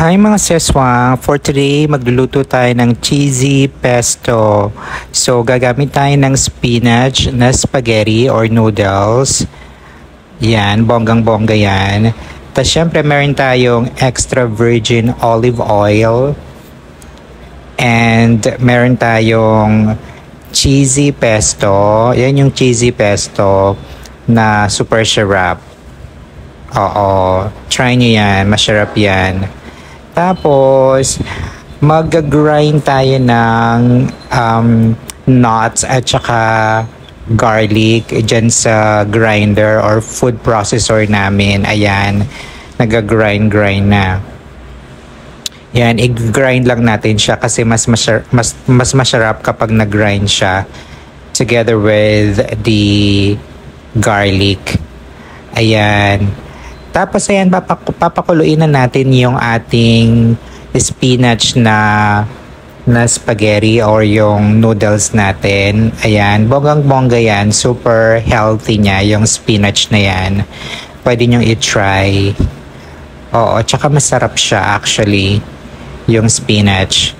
Hi mga seswang! For today, magluluto tayo ng cheesy pesto. So, gagamit tayo ng spinach na spaghetti or noodles. Yan, bonggang-bongga yan. Tapos syempre, meron tayong extra virgin olive oil. And meron tayong cheesy pesto. Yan yung cheesy pesto na super sarap. Oo, try nyo yan. Masarap yan. Tapos, mag-grind tayo ng nuts at saka garlic dyan sa grinder or food processor namin. Ayan, nag-grind na. Yan, i-grind lang natin siya kasi mas masarap kapag nag-grind siya together with the garlic. Ayan. Tapos ayan, papakuluin na natin yung ating spinach na spaghetti or yung noodles natin. Ayan, bonggang-bongga yan. Super healthy niya yung spinach na yan. Pwede nyo i-try. Oo, tsaka masarap siya actually. Yung spinach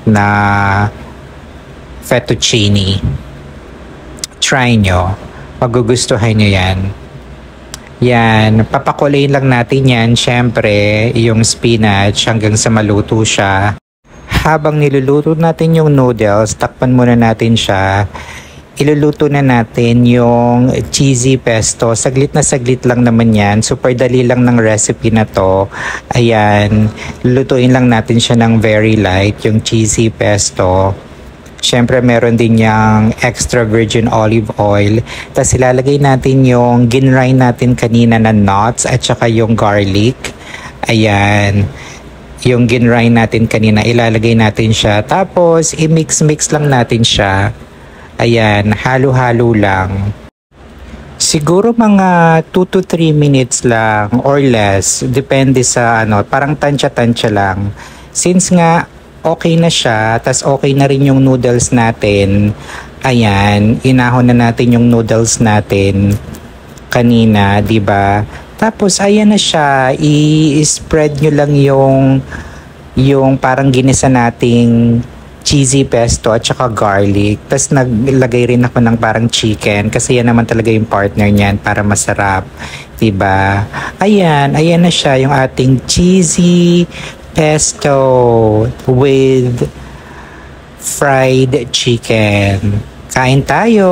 na fettuccine. Try nyo. Magugustuhan nyo yan. Yan, papakulayin lang natin yan, syempre, yung spinach hanggang sa maluto siya. Habang niluluto natin yung noodles, takpan muna natin siya. Iluluto na natin yung cheesy pesto. Saglit na saglit lang naman yan. Super dali lang ng recipe na to. Ayan, lulutuin lang natin siya ng very light, yung cheesy pesto. Siyempre, meron din yung extra virgin olive oil. Tapos ilalagay natin yung ginrind natin kanina na nuts at saka yung garlic. Ayan. Yung ginrind natin kanina, ilalagay natin siya. Tapos, i-mix-mix lang natin siya. Ayan, halo-halo lang. Siguro mga 2 to 3 minutes lang or less. Depende sa parang tansya-tansya lang. Since nga, okay na siya, tas okay na rin yung noodles natin. Ayan, inahon na natin yung noodles natin kanina, 'di ba? Tapos ayan na siya, i-spread nyo lang yung parang ginisa nating cheesy pesto at saka garlic. Tapos naglagay rin ako ng parang chicken kasi yan naman talaga yung partner niyan para masarap, 'di ba? Ayan na siya yung ating cheesy pesto with fried chicken. Kain tayo!